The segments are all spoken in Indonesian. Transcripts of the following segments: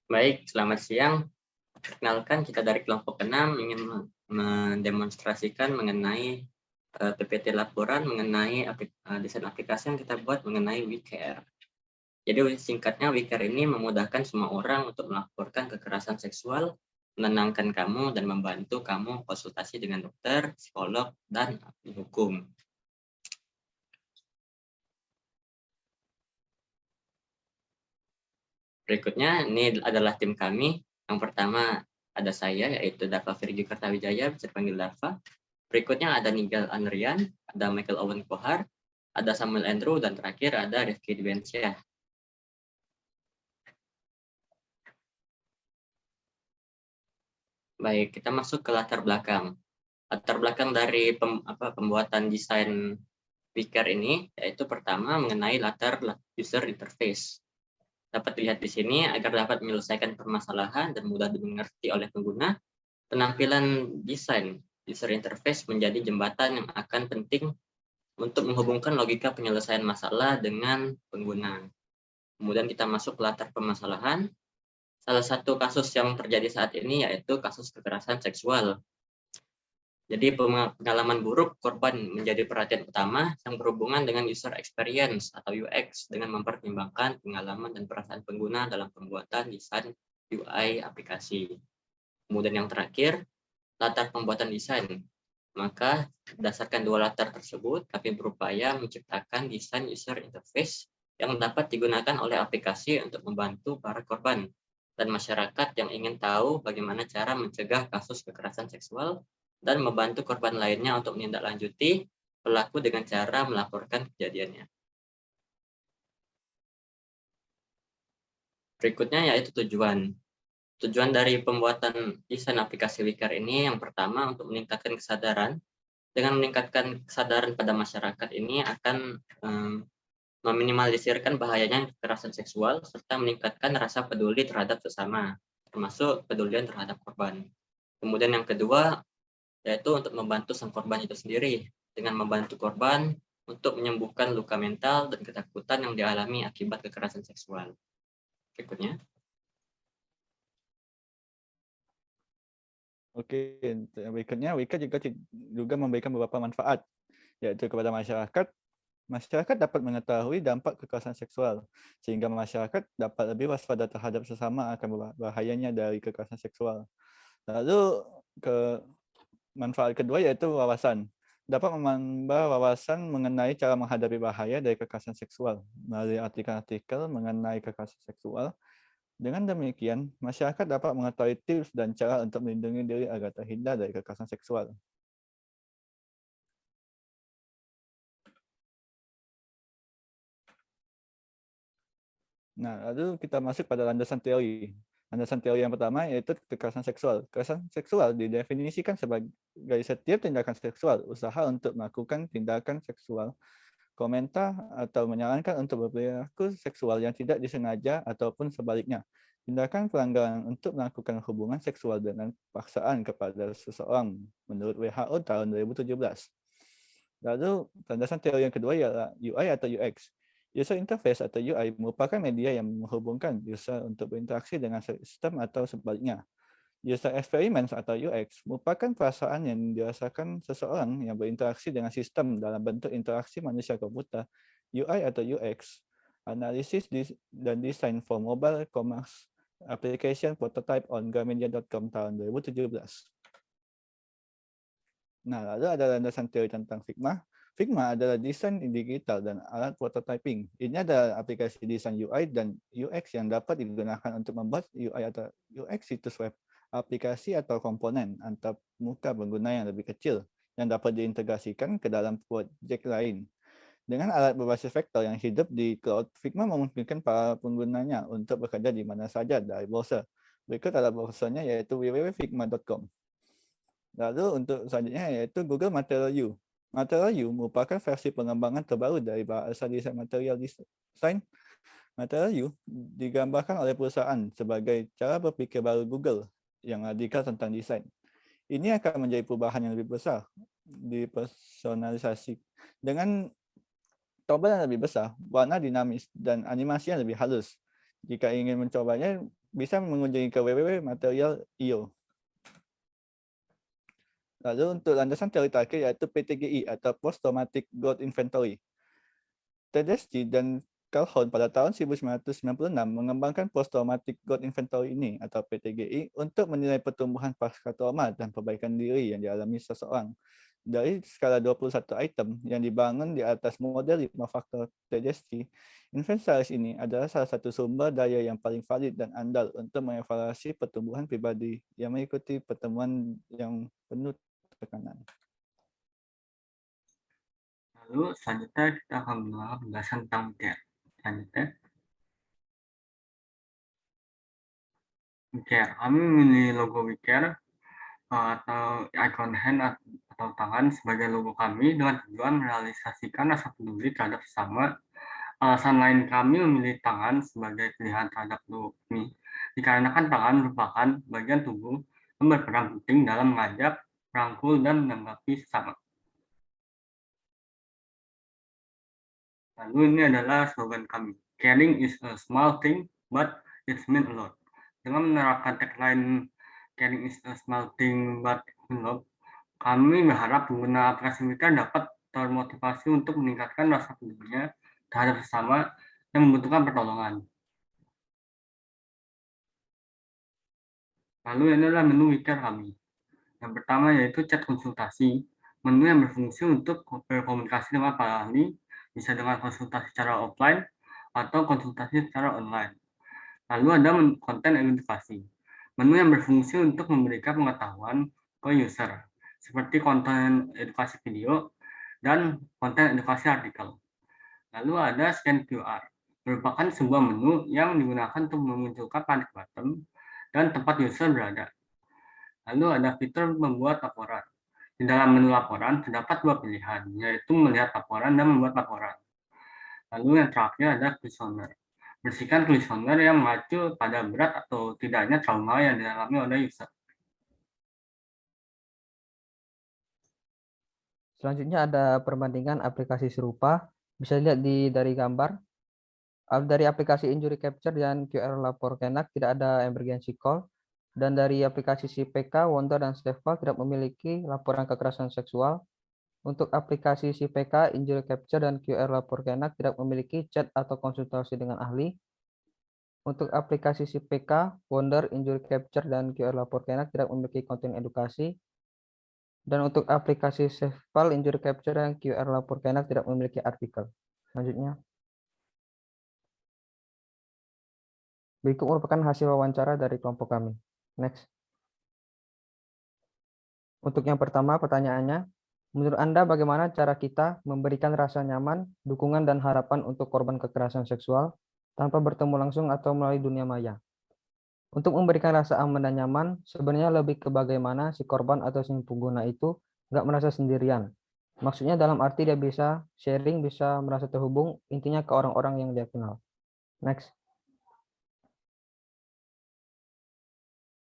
Baik, selamat siang. Perkenalkan, kita dari kelompok 6 ingin mendemonstrasikan mengenai PPT laporan mengenai desain aplikasi yang kita buat mengenai WeCare. Jadi singkatnya, WeCare ini memudahkan semua orang untuk melaporkan kekerasan seksual, menenangkan kamu, dan membantu kamu konsultasi dengan dokter, psikolog, dan ahli hukum. Berikutnya, ini adalah tim kami. Yang pertama ada saya, yaitu Dava Virgi Kertawijaya, bisa dipanggil Dava. Berikutnya ada Nigel Anrian, ada Michael Owen Kohar, ada Samuel Andrew, dan terakhir ada Rifki Dibensyah. Baik, kita masuk ke latar belakang. Latar belakang dari pembuatan desain WeCare ini, yaitu pertama mengenai latar user interface. Dapat dilihat di sini, agar dapat menyelesaikan permasalahan dan mudah dimengerti oleh pengguna, penampilan desain user interface menjadi jembatan yang akan penting untuk menghubungkan logika penyelesaian masalah dengan pengguna. Kemudian kita masuk ke latar permasalahan. Salah satu kasus yang terjadi saat ini yaitu kasus kekerasan seksual. Jadi pengalaman buruk korban menjadi perhatian utama yang berhubungan dengan user experience atau UX dengan mempertimbangkan pengalaman dan perasaan pengguna dalam pembuatan desain UI aplikasi. Kemudian yang terakhir, latar pembuatan desain. Maka berdasarkan dua latar tersebut, kami berupaya menciptakan desain user interface yang dapat digunakan oleh aplikasi untuk membantu para korban dan masyarakat yang ingin tahu bagaimana cara mencegah kasus kekerasan seksual dan membantu korban lainnya untuk menindaklanjuti pelaku dengan cara melaporkan kejadiannya. Berikutnya yaitu tujuan. Tujuan dari pembuatan desain aplikasi WeCare ini yang pertama untuk meningkatkan kesadaran. Dengan meningkatkan kesadaran pada masyarakat ini akan meminimalisirkan bahayanya kekerasan seksual serta meningkatkan rasa peduli terhadap sesama, termasuk pedulian terhadap korban. Kemudian yang kedua, yaitu untuk membantu sang korban itu sendiri, dengan membantu korban untuk menyembuhkan luka mental dan ketakutan yang dialami akibat kekerasan seksual. Berikutnya. Oke, berikutnya WeCare juga memberikan beberapa manfaat, yaitu kepada masyarakat. Masyarakat dapat mengetahui dampak kekerasan seksual, sehingga masyarakat dapat lebih waspada terhadap sesama akan bahayanya dari kekerasan seksual. Lalu manfaat kedua yaitu wawasan. Dapat menambah wawasan mengenai cara menghadapi bahaya dari kekerasan seksual melalui artikel-artikel mengenai kekerasan seksual. Dengan demikian, masyarakat dapat mengetahui tips dan cara untuk melindungi diri agar terhindar dari kekerasan seksual. Nah, lalu kita masuk pada landasan teori. Landasan teori yang pertama yaitu kekerasan seksual. Kekerasan seksual didefinisikan sebagai setiap tindakan seksual, usaha untuk melakukan tindakan seksual, komentar atau menyarankan untuk berperilaku seksual yang tidak disengaja ataupun sebaliknya. Tindakan pelanggaran untuk melakukan hubungan seksual dengan paksaan kepada seseorang menurut WHO tahun 2017. Lalu landasan teori yang kedua ialah UI atau UX. User interface atau UI merupakan media yang menghubungkan user untuk berinteraksi dengan sistem atau sebaliknya. User experience atau UX merupakan perasaan yang dirasakan seseorang yang berinteraksi dengan sistem dalam bentuk interaksi manusia komputer. UI atau UX, analisis dan desain for mobile commerce application prototype on Gramedia.com tahun 2017. Nah, lalu ada landasan teori tentang Figma. Figma adalah desain digital dan alat prototyping. Ini adalah aplikasi desain UI dan UX yang dapat digunakan untuk membuat UI atau UX situs web, aplikasi atau komponen antar muka pengguna yang lebih kecil yang dapat diintegrasikan ke dalam projek lain. Dengan alat berbasis vektor yang hidup di cloud, Figma memungkinkan para penggunanya untuk bekerja di mana saja dari browser. Berikut adalah browsernya yaitu www.figma.com. Lalu untuk selanjutnya yaitu Google Material U. Material U merupakan versi pengembangan terbaru dari bahasa desain material design. Material U digambarkan oleh perusahaan sebagai cara berpikir baru Google yang radikal tentang desain. Ini akan menjadi perubahan yang lebih besar di personalisasi dengan tombol yang lebih besar, warna dinamis, dan animasi yang lebih halus. Jika ingin mencobanya, bisa mengunjungi ke www.material.io. Lalu untuk landasan teori terakhir yaitu PTGI atau Post Traumatic Growth Inventory. Tedeschi dan Calhoun pada tahun 1996 mengembangkan Post Traumatic Growth Inventory ini atau PTGI untuk menilai pertumbuhan pasca trauma dan perbaikan diri yang dialami seseorang. Dari skala 21 item yang dibangun di atas model 5 faktor Tedeschi, inventaris ini adalah salah satu sumber daya yang paling valid dan andal untuk mengevaluasi pertumbuhan pribadi yang mengikuti pertemuan yang penuh tekanan. Lalu selanjutnya kita akan mengenal penjelasan tentang WCARE. Selanjutnya, WCARE. Kami memilih logo WCARE atau ikon hand atau tangan sebagai logo kami dengan tujuan merealisasikan rasa peduli terhadap sesama. Alasan lain kami memilih tangan sebagai pilihan terhadap logo ini dikarenakan tangan merupakan bagian tubuh yang berperan penting dalam mengajak, merangkul, dan menanggapi sesama. Lalu ini adalah slogan kami. Caring is a small thing, but it means a lot. Dengan menerapkan tagline Caring is a small thing, but it means a lot, kami berharap pengguna aplikasi mereka dapat termotivasi untuk meningkatkan rasa pedulinya terhadap sesama yang membutuhkan pertolongan. Lalu ini adalah menu WeCare kami. Yang pertama yaitu chat konsultasi, menu yang berfungsi untuk berkomunikasi dengan para ahli, bisa dengan konsultasi secara offline atau konsultasi secara online. Lalu ada konten edukasi, menu yang berfungsi untuk memberikan pengetahuan ke user, seperti konten edukasi video dan konten edukasi artikel. Lalu ada scan QR, merupakan sebuah menu yang digunakan untuk memunculkan panic button dan tempat user berada. Lalu ada fitur membuat laporan. Di dalam menu laporan terdapat dua pilihan, yaitu melihat laporan dan membuat laporan. Lalu yang terakhir ada questionnaire. Bersihkan questionnaire yang mengacu pada berat atau tidaknya trauma yang dialami oleh user. Selanjutnya ada perbandingan aplikasi serupa. Bisa dilihat dari gambar. Dari aplikasi Injury Capture dan QR Lapor Kenak tidak ada emergency call. Dan dari aplikasi CPK, Wonder, dan Stefval tidak memiliki laporan kekerasan seksual. Untuk aplikasi CPK, Injury Capture, dan QR Lapor Kenak tidak memiliki chat atau konsultasi dengan ahli. Untuk aplikasi CPK, Wonder, Injury Capture, dan QR Lapor Kenak tidak memiliki konten edukasi. Dan untuk aplikasi Stefval, Injury Capture, dan QR Lapor Kenak tidak memiliki artikel. Selanjutnya. Berikut merupakan hasil wawancara dari kelompok kami. Next. Untuk yang pertama, pertanyaannya, menurut Anda bagaimana cara kita memberikan rasa nyaman, dukungan, dan harapan untuk korban kekerasan seksual tanpa bertemu langsung atau melalui dunia maya? Untuk memberikan rasa aman dan nyaman, sebenarnya lebih ke bagaimana si korban atau si pengguna itu nggak merasa sendirian. Maksudnya dalam arti dia bisa sharing, bisa merasa terhubung, intinya ke orang-orang yang dia kenal. Next.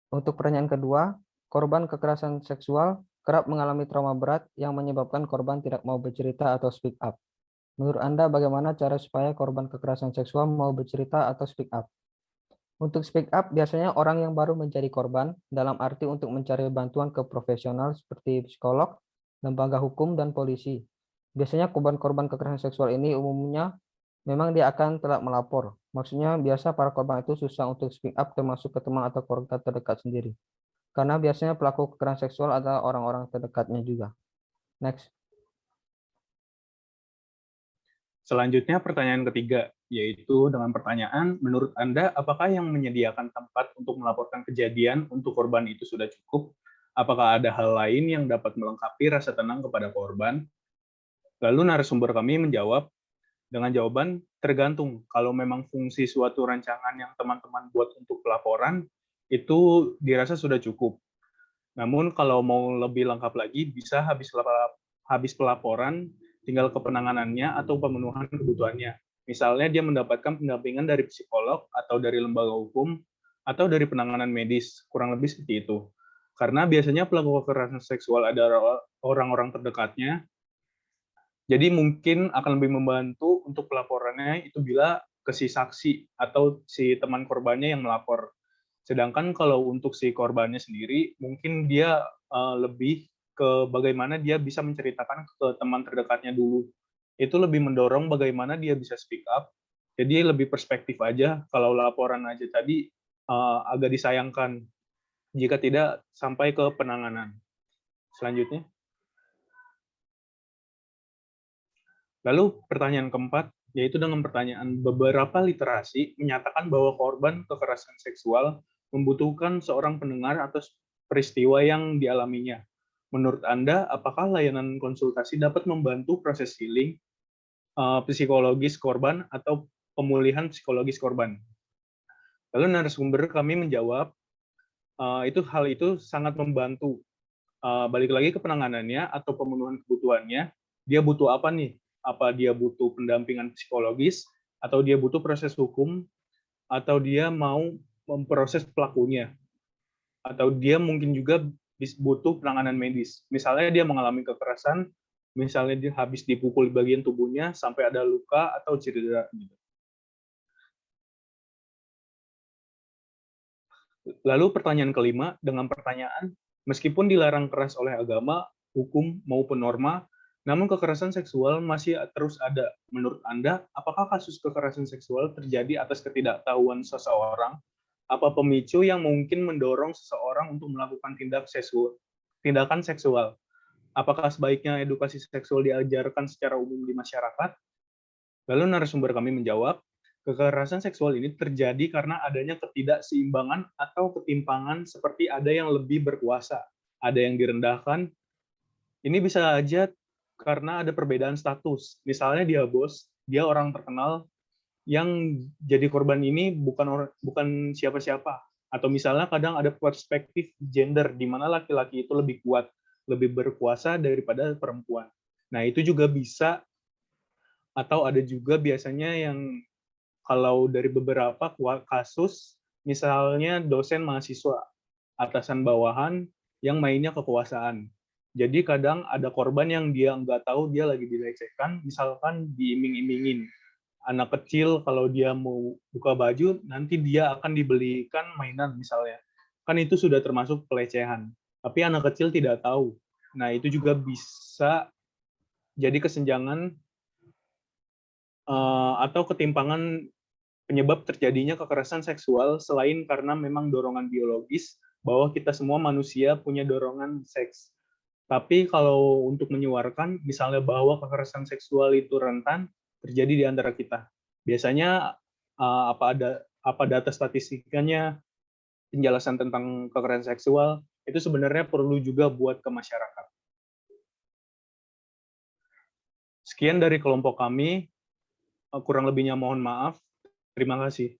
Untuk pertanyaan kedua, korban kekerasan seksual kerap mengalami trauma berat yang menyebabkan korban tidak mau bercerita atau speak up. Menurut Anda bagaimana cara supaya korban kekerasan seksual mau bercerita atau speak up? Untuk speak up biasanya orang yang baru menjadi korban dalam arti untuk mencari bantuan ke profesional seperti psikolog, lembaga hukum, dan polisi. Biasanya korban-korban kekerasan seksual ini umumnya memang dia akan telat melapor. Maksudnya biasa para korban itu susah untuk speak up termasuk ke teman atau keluarga terdekat sendiri. Karena biasanya pelaku kekerasan seksual adalah orang-orang terdekatnya juga. Next. Selanjutnya pertanyaan ketiga, yaitu dengan pertanyaan, menurut Anda apakah yang menyediakan tempat untuk melaporkan kejadian untuk korban itu sudah cukup? Apakah ada hal lain yang dapat melengkapi rasa tenang kepada korban? Lalu narasumber kami menjawab dengan jawaban tergantung. Kalau memang fungsi suatu rancangan yang teman-teman buat untuk pelaporan, itu dirasa sudah cukup. Namun kalau mau lebih lengkap lagi, bisa habis pelaporan, tinggal ke penanganannya atau pemenuhan kebutuhannya. Misalnya dia mendapatkan pendampingan dari psikolog atau dari lembaga hukum atau dari penanganan medis, kurang lebih seperti itu. Karena biasanya pelaku kekerasan seksual adalah orang-orang terdekatnya, jadi mungkin akan lebih membantu untuk pelaporannya itu bila ke si saksi atau si teman korbannya yang melapor. Sedangkan kalau untuk si korbannya sendiri, mungkin dia lebih ke bagaimana dia bisa menceritakan ke teman terdekatnya dulu. Itu lebih mendorong bagaimana dia bisa speak up. Jadi lebih perspektif aja, kalau laporan aja tadi agak disayangkan jika tidak sampai ke penanganan. Selanjutnya. Lalu pertanyaan keempat, yaitu dengan pertanyaan beberapa literasi menyatakan bahwa korban kekerasan seksual membutuhkan seorang pendengar atas peristiwa yang dialaminya. Menurut Anda, apakah layanan konsultasi dapat membantu proses healing psikologis korban atau pemulihan psikologis korban? Lalu narasumber kami menjawab, hal itu sangat membantu. Balik lagi ke penanganannya atau pemenuhan kebutuhannya, dia butuh apa nih? Apa dia butuh pendampingan psikologis, atau dia butuh proses hukum, atau dia mau memproses pelakunya, atau dia mungkin juga butuh penanganan medis. Misalnya dia mengalami kekerasan, misalnya dia habis dipukul di bagian tubuhnya sampai ada luka atau cedera. Lalu pertanyaan kelima dengan pertanyaan, meskipun dilarang keras oleh agama, hukum, maupun norma, namun kekerasan seksual masih terus ada. Menurut Anda, apakah kasus kekerasan seksual terjadi atas ketidaktahuan seseorang? Apa pemicu yang mungkin mendorong seseorang untuk melakukan tindakan seksual? Apakah sebaiknya edukasi seksual diajarkan secara umum di masyarakat? Lalu narasumber kami menjawab, kekerasan seksual ini terjadi karena adanya ketidakseimbangan atau ketimpangan seperti ada yang lebih berkuasa, ada yang direndahkan. Ini bisa aja karena ada perbedaan status. Misalnya dia bos, dia orang terkenal, yang jadi korban ini bukan siapa-siapa. Atau misalnya kadang ada perspektif gender, di mana laki-laki itu lebih kuat, lebih berkuasa daripada perempuan. Nah, itu juga bisa, atau ada juga biasanya yang kalau dari beberapa kasus, misalnya dosen mahasiswa, atasan bawahan yang mainnya kekuasaan. Jadi kadang ada korban yang dia nggak tahu dia lagi dilecehkan, misalkan diiming-imingin. Anak kecil kalau dia mau buka baju, nanti dia akan dibelikan mainan misalnya. Kan itu sudah termasuk pelecehan. Tapi anak kecil tidak tahu. Nah, itu juga bisa jadi kesenjangan atau ketimpangan penyebab terjadinya kekerasan seksual selain karena memang dorongan biologis bahwa kita semua manusia punya dorongan seks. Tapi kalau untuk menyuarakan misalnya bahwa kekerasan seksual itu rentan terjadi di antara kita. Biasanya apa data statistikanya, penjelasan tentang kekerasan seksual itu sebenarnya perlu juga buat ke masyarakat. Sekian dari kelompok kami, kurang lebihnya mohon maaf. Terima kasih.